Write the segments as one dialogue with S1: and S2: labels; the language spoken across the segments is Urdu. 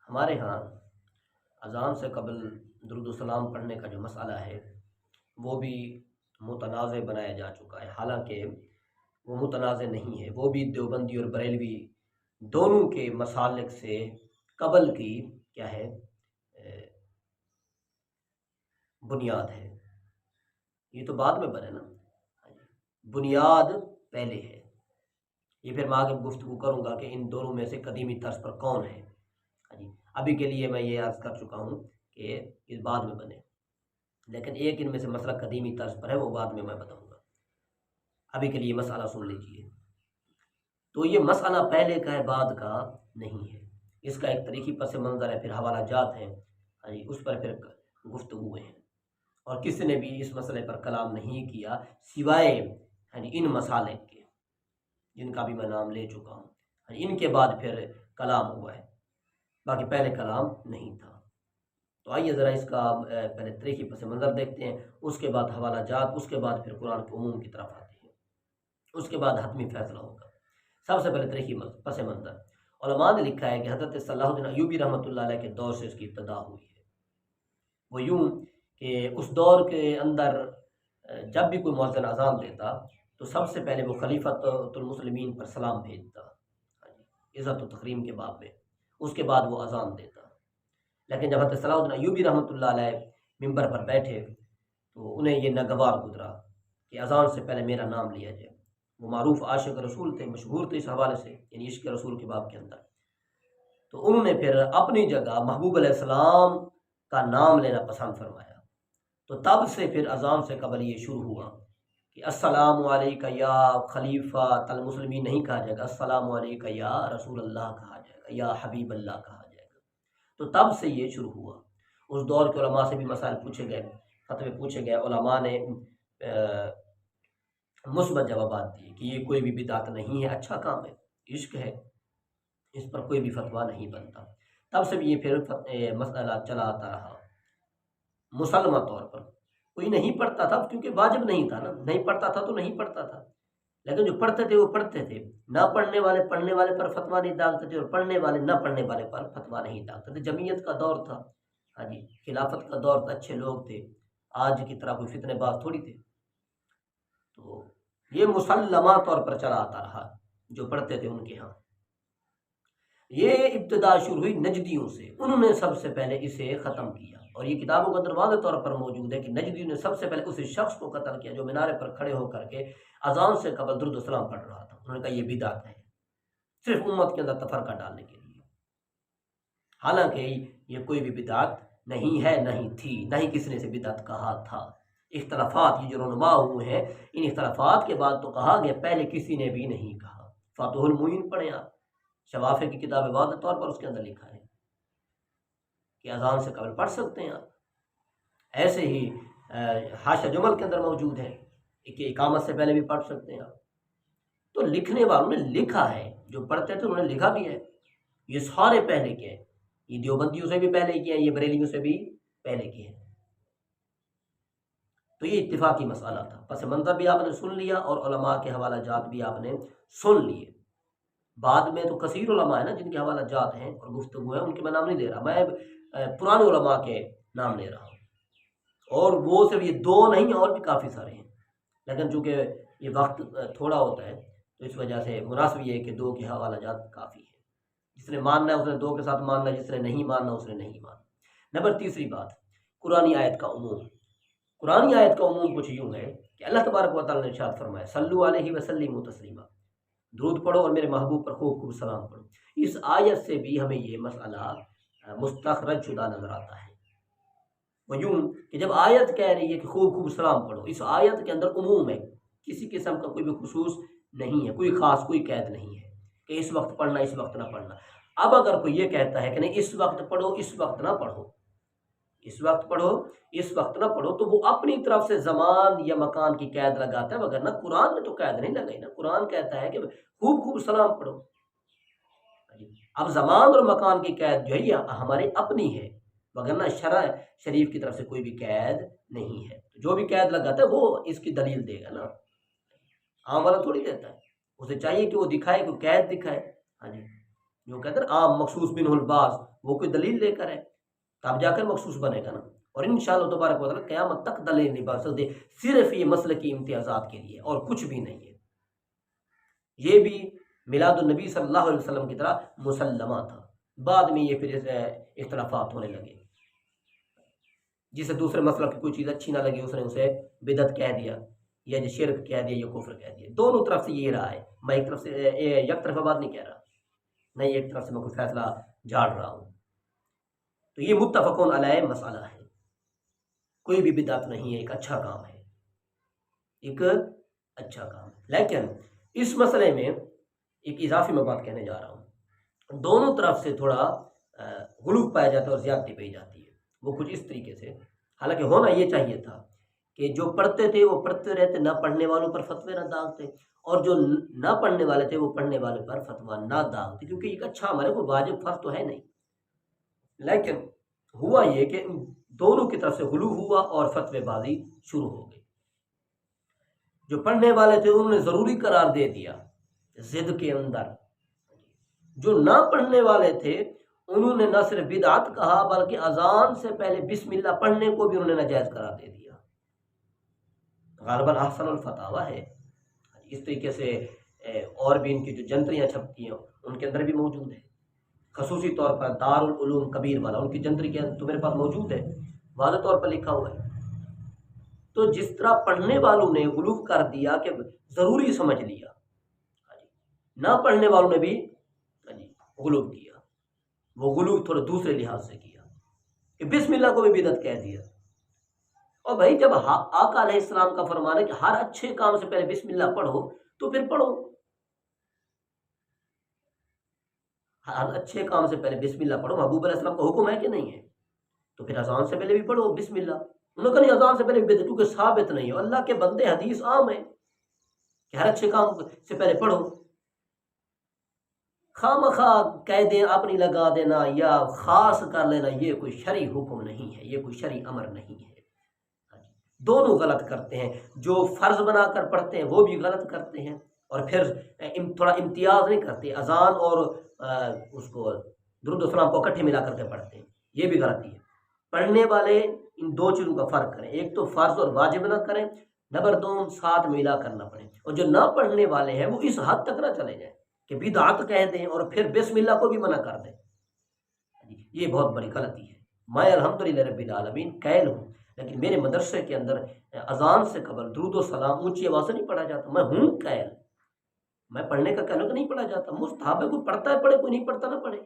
S1: ہمارے ہاں اذان سے قبل درود و سلام پڑھنے کا جو مسئلہ ہے وہ بھی متنازع بنایا جا چکا ہے، حالانکہ وہ متنازع نہیں ہے، وہ بھی دیوبندی اور بریلوی دونوں کے مسالک سے قبل کی کیا ہے بنیاد ہے۔ یہ تو بعد میں بنے نا، بنیاد پہلے ہے۔ یہ پھر میں آگے گفتگو کروں گا کہ ان دونوں میں سے قدیمی طرز پر کون ہے۔ ابھی کے لیے میں یہ عرض کر چکا ہوں کہ اس بعد میں بنے، لیکن ایک ان میں سے مسئلہ قدیمی طرز پر ہے، وہ بعد میں بتاؤں گا۔ ابھی کے لیے مسئلہ سن لیجیے۔ تو یہ مسئلہ پہلے کا ہے، بعد کا نہیں ہے۔ اس کا ایک تاریخی پس منظر ہے، پھر حوالہ جات ہیں، اس پر پھر گفتگو ہیں، اور کسی نے بھی اس مسئلے پر کلام نہیں کیا سوائے ان مسالک کے جن کا بھی میں نام لے چکا ہوں۔ ان کے بعد پھر کلام ہوا ہے، باقی پہلے کلام نہیں تھا۔ تو آئیے ذرا اس کا پہلے تاریخی پس منظر دیکھتے ہیں، اس کے بعد حوالہ جات، اس کے بعد پھر قرآن کے عموم کی طرف آتے ہیں، اس کے بعد حتمی فیصلہ ہوگا۔ سب سے پہلے تاریخی پس منظر، علماء نے لکھا ہے کہ حضرت صلاح الدین ایوبی رحمۃ اللہ علیہ کے دور سے اس کی ابتدا ہوئی ہے۔ وہ یوں کہ اس دور کے اندر جب بھی کوئی مؤذن اذان دیتا تو سب سے پہلے وہ خلیفۃ المسلمین پر سلام بھیجتا، عزت و تکریم کے باب میں، اس کے بعد وہ اذان دیتا۔ لیکن جب حضرت صلاح الدین ایوبی رحمۃ اللہ علیہ ممبر پر بیٹھے تو انہیں یہ ناگوار گزرا کہ اذان سے پہلے میرا نام لیا جائے۔ وہ معروف عاشق رسول تھے، مشہور تھے اس حوالے سے، یعنی عشق رسول کے باب کے اندر۔ تو انہوں نے پھر اپنی جگہ محبوب علیہ السلام کا نام لینا پسند فرمایا۔ تو تب سے پھر اذان سے قبل یہ شروع ہوا کہ السلام علیکہ یا خلیفۃ المسلمین نہیں کہا جائے گا، السلام علیکہ یا رسول اللہ کہا جائے گا، یا حبیب اللہ کہا جائے گا۔ تو تب سے یہ شروع ہوا۔ اس دور کے علماء سے بھی مسائل پوچھے گئے، فتوے پوچھے گئے، علماء نے مثبت جوابات دیے کہ یہ کوئی بھی بدعت نہیں ہے، اچھا کام ہے، عشق ہے، اس پر کوئی بھی فتویٰ نہیں بنتا۔ تب سے بھی یہ پھر مسئلہ چلا آتا رہا۔ مسلمہ طور پر کوئی نہیں پڑھتا تھا کیونکہ واجب نہیں تھا نا، نہیں پڑھتا تھا تو نہیں پڑھتا تھا، لیکن جو پڑھتے تھے وہ پڑھتے تھے۔ نہ پڑھنے والے پڑھنے والے پر فتویٰ نہیں ڈالتے تھے، اور پڑھنے والے نہ پڑھنے والے پر فتویٰ نہیں ڈالتے تھے۔ جمعیت کا دور تھا، خلافت کا دور تھا، اچھے لوگ تھے، آج کی طرح کوئی فتنے باز تھوڑی تھے۔ تو یہ مسلمہ طور پر چلا آتا رہا، جو پڑھتے تھے ان کے ہاں۔ یہ ابتدا شروع ہوئی نجدیوں سے، انہوں نے سب سے پہلے اسے ختم کیا، اور یہ کتابوں کے اندر واضح طور پر موجود ہے کہ نجدیوں نے سب سے پہلے اس شخص کو قتل کیا جو مینارے پر کھڑے ہو کر کے اذان سے قبل درود و سلام پڑھ رہا تھا۔ انہوں نے کہا یہ بدعت ہے، صرف امت کے اندر تفرقہ ڈالنے کے لیے، حالانکہ یہ کوئی بھی بدعت نہیں ہے، نہیں تھی، نہ ہی کسی نے اسے بدعت کہا تھا۔ اختلافات یہ جو رونما ہوئے ہیں، ان اختلافات کے بعد تو کہا گیا، پہلے کسی نے بھی نہیں کہا۔ فتح المعین پڑھیں آپ، شوافع کی کتاب واضح طور پر اس کے اندر لکھا ہے کہ اذان سے قبل پڑھ سکتے ہیں آپ۔ ایسے ہی حاشیہ جمل کے اندر موجود ہے کہ اقامت سے پہلے بھی پڑھ سکتے ہیں آپ۔ تو لکھنے والوں نے لکھا ہے، جو پڑھتے تھے انہوں نے لکھا بھی ہے، یہ سارے پہلے کے ہیں، یہ دیوبندیوں سے بھی پہلے کیا ہے، یہ بریلیوں سے بھی پہلے کے ہیں۔ تو یہ اتفاقی مسئلہ تھا، پس منظر بھی آپ نے سن لیا اور علماء کے حوالہ جات بھی آپ نے سن لیے۔ بعد میں تو کثیر علماء ہیں نا جن کے حوالہ جات ہیں اور گفتگو ہے، ان کے میں نام نہیں لے رہا، میں پرانے علماء کے نام لے رہا ہوں، اور وہ صرف یہ دو نہیں، اور بھی کافی سارے ہیں، لیکن چونکہ یہ وقت تھوڑا ہوتا ہے تو اس وجہ سے مناسب یہ ہے کہ دو کے حوالہ جات کافی ہے۔ جس نے ماننا ہے اس نے دو کے ساتھ ماننا ہے، جس نے نہیں ماننا اس نے نہیں ماننا۔ نمبر تیسری بات، قرآنی آیت کا عموم۔ قرآنی آیت کا عموم کچھ یوں ہے کہ اللہ تبارک و تعالیٰ نے ارشاد فرمایا صلو علیہ وسلموا تسلیما، درود پڑھو اور میرے محبوب پر خوب خوب سلام پڑھو۔ اس آیت سے بھی ہمیں یہ مسئلہ مستخرج شدہ نظر آتا ہے، وہ یوں کہ جب آیت کہہ رہی ہے کہ خوب خوب سلام پڑھو، اس آیت کے اندر عموم ہے، کسی قسم کا کوئی بھی خصوص نہیں ہے، کوئی خاص کوئی قید نہیں ہے کہ اس وقت پڑھنا اس وقت نہ پڑھنا۔ اب اگر کوئی یہ کہتا ہے کہ نہیں اس وقت پڑھو اس وقت نہ پڑھو، اس وقت پڑھو اس وقت نہ پڑھو، تو وہ اپنی طرف سے زمان یا مکان کی قید لگاتا ہے، وگرنہ قرآن نے تو قید نہیں لگائی نا۔ قرآن کہتا ہے کہ خوب خوب سلام پڑھو۔ اب زمان اور مکان کی قید جو ہے یہ ہماری اپنی ہے، وگرنہ شرع شریف کی طرف سے کوئی بھی قید نہیں ہے۔ جو بھی قید لگاتا ہے وہ اس کی دلیل دے گا نا، عام والا تھوڑی دیتا ہے، اسے چاہیے کہ وہ دکھائے، کوئی قید دکھائے۔ جو کہتے ہیں عام مخصوص منہ الباس، وہ کوئی دلیل لے کر ہے تب جا کر مخصوص بنے گا نا، اور انشاءاللہ تبارک و تعالیٰ قیامت تک دلیل نہیں بن سکتے، صرف یہ مسئلے کی امتیازات کے لیے اور کچھ بھی نہیں ہے۔ یہ بھی میلاد النبی صلی اللہ علیہ وسلم کی طرح مسلمہ تھا، بعد میں یہ پھر اختلافات ہونے لگے، جسے دوسرے مسئلہ کی کوئی چیز اچھی نہ لگی اس نے اسے بدعت کہہ دیا، یا جو شرک کہہ دیا، یا کفر کہہ دیا۔ دونوں طرف سے یہ رہا ہے، میں ایک طرف سے یک طرفہ بات نہیں کہہ رہا، نہیں ایک طرف سے میں کوئی فیصلہ جھاڑ رہا ہوں۔ تو یہ متفقون علیہ مسئلہ ہے، کوئی بھی بدعت نہیں ہے، ایک اچھا کام ہے، ایک اچھا کام ہے۔ لیکن اس مسئلے میں ایک اضافی میں بات کہنے جا رہا ہوں، دونوں طرف سے تھوڑا غلو پایا جاتا ہے اور زیادتی پائی جاتی ہے، وہ کچھ اس طریقے سے، حالانکہ ہونا یہ چاہیے تھا کہ جو پڑھتے تھے وہ پڑھتے رہتے، نہ پڑھنے والوں پر فتوے نہ داغتے، اور جو نہ پڑھنے والے تھے وہ پڑھنے والے پر فتویٰ نہ داغتے، کیونکہ ایک اچھا عمل ہے، کوئی واجب فرض تو ہے نہیں۔ لیکن ہوا یہ کہ دونوں کی طرف سے غلو ہوا اور فتوے بازی شروع ہو گئی۔ جو پڑھنے والے تھے انہوں نے ضروری قرار دے دیا ضد کے اندر، جو نہ پڑھنے والے تھے انہوں نے نہ صرف بدعت کہا بلکہ اذان سے پہلے بسم اللہ پڑھنے کو بھی انہوں نے ناجائز قرار دے دیا۔ غالباً احسن الفتاوی ہے، اس طریقے سے اور بھی ان کی جو جنتریاں چھپتی ہیں ان کے اندر بھی موجود ہے، خصوصی طور پر دارالعلوم کبیر والا، ان کی جنتری کے تو میرے پاس موجود ہے، واضح طور پر لکھا ہوا ہے۔ تو جس طرح پڑھنے والوں نے غلو کر دیا کہ ضروری سمجھ لیا، نہ پڑھنے والوں نے بھی غلو کیا، وہ غلو تھوڑے دوسرے لحاظ سے کیا کہ بسم اللہ کو بھی بدعت کہہ دیا۔ اور بھائی جب آقا علیہ السلام کا فرمان ہے کہ ہر اچھے کام سے پہلے بسم اللہ پڑھو تو پھر پڑھو، ہر اچھے کام سے پہلے بسم اللہ پڑھو، محبوب علیہ السلام کا حکم ہے کہ نہیں ہے، تو پھر اذان سے پہلے بھی پڑھو بسم اللہ۔ انہوں نے کہا نہیں اذان سے پہلے بھی، کیونکہ ثابت نہیں ہے، اللہ کے بندے حدیث عام ہے کہ ہر اچھے کام سے پہلے پڑھو، خواہ قیدیں اپنی لگا دینا یا خاص کر لینا یہ کوئی شرعی حکم نہیں ہے، یہ کوئی شرعی امر نہیں ہے۔ دونوں غلط کرتے ہیں، جو فرض بنا کر پڑھتے ہیں وہ بھی غلط کرتے ہیں، اور پھر تھوڑا امتیاز نہیں کرتے، اذان اور اس کو درود و سلام کو اکٹھے ملا کر کے پڑھتے ہیں، یہ بھی غلطی ہے۔ پڑھنے والے ان دو چیزوں کا فرق کریں، ایک تو فرض اور واجب نہ کریں، نمبر دو ساتھ ملا کر نہ پڑھیں، اور جو نہ پڑھنے والے ہیں وہ اس حد تک نہ چلے جائیں کہ بدعت کہہ دیں اور پھر بسم اللہ کو بھی منع کر دیں، یہ بہت بڑی غلطی ہے۔ میں الحمدللہ رب العالمین قائل ہوں، لیکن میرے مدرسے کے اندر اذان سے قبل درود و سلام اونچی آواز سے نہیں پڑھا جاتا، میں ہوں قائل، میں پڑھنے کا کہنا کہ نہیں پڑھا جاتا، مستحب ہے، کوئی پڑھتا ہے پڑھے، کوئی نہیں پڑھتا نہ پڑھے،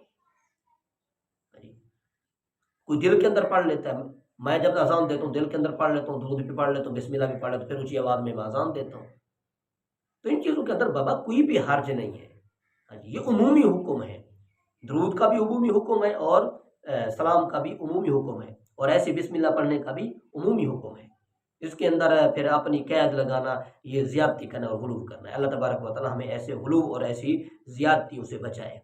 S1: کوئی دل کے اندر پڑھ لیتا ہے، میں جب اذان دیتا ہوں دل کے اندر پڑھ لیتا ہوں، درود بھی پڑھ لیتا ہوں، بسم اللہ بھی پڑھ لیتا ہوں، پھر اونچی آواز میں اذان دیتا ہوں، تو ان چیزوں کے اندر بابا کوئی بھی حرج نہیں ہے، یہ عمومی حکم ہے، درود کا بھی عمومی حکم ہے اور سلام کا بھی عمومی حکم ہے، اور ایسے بسم اللہ پڑھنے کا بھی عمومی حکم ہے۔ اس کے اندر پھر اپنی قید لگانا، یہ زیادتی کرنا اور غلو کرنا ہے۔ اللہ تبارک و تعالی ہمیں ایسے غلو اور ایسی زیادتیوں سے بچائے۔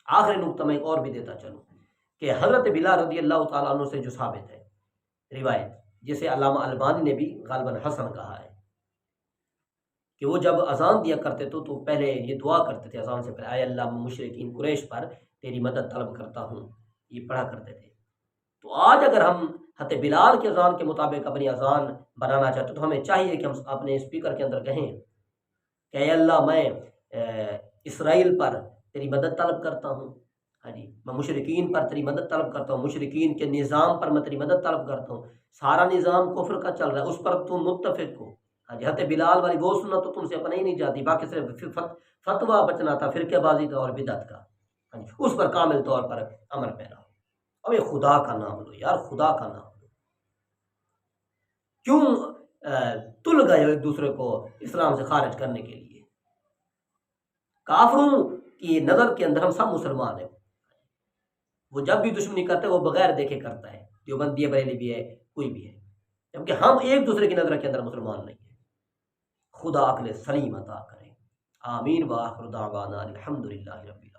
S1: آخری نقطہ میں ایک اور بھی دیتا چلوں کہ حضرت بلال رضی اللہ تعالیٰ عنہ سے جو ثابت ہے روایت، جسے علامہ البانی نے بھی غالباً حسن کہا ہے، کہ وہ جب اذان دیا کرتے تو پہلے یہ دعا کرتے تھے اذان سے پہلے، اے اللہ مشرکین قریش پر تیری مدد طلب کرتا ہوں، یہ پڑھا کرتے تھے۔ تو آج اگر ہم حضرت بلال کے اذان کے مطابق اپنی اذان بنانا چاہتے تو ہمیں چاہیے کہ ہم اپنے اسپیکر کے اندر کہیں کہ اے اللہ میں اسرائیل پر تیری مدد طلب کرتا ہوں، ہاں جی، میں مشرکین پر تیری مدد طلب کرتا ہوں، مشرکین کے نظام پر میں تیری مدد طلب کرتا ہوں، سارا نظام کفر کا چل رہا ہے، اس پر تم متفق ہو، ہاں جی، حضرت بلال والی وہ سنت تو تم سے اپنا ہی نہیں جاتی، باقی صرف فتویٰ بچنا تھا فرقہ بازی کا اور بدعت کا، ہاں جی، اس پر کامل طور پر عمل پیرا ہو۔ اب یہ خدا کا نام لو یار، خدا کا نام لو، کیوں تل گئے ایک دوسرے کو اسلام سے خارج کرنے کے لیے؟ کافروں کی نظر کے اندر ہم سب مسلمان ہیں، وہ جب بھی دشمنی کرتے وہ بغیر دیکھے کرتا ہے، دیوبندی ہے، بریلوی بھی ہے، کوئی بھی ہے، جبکہ ہم ایک دوسرے کی نظر کے اندر مسلمان نہیں ہیں۔ خدا عقل سلیم عطا کرے، آمین، وآخر دعوانا الحمدللہ رب العالمین۔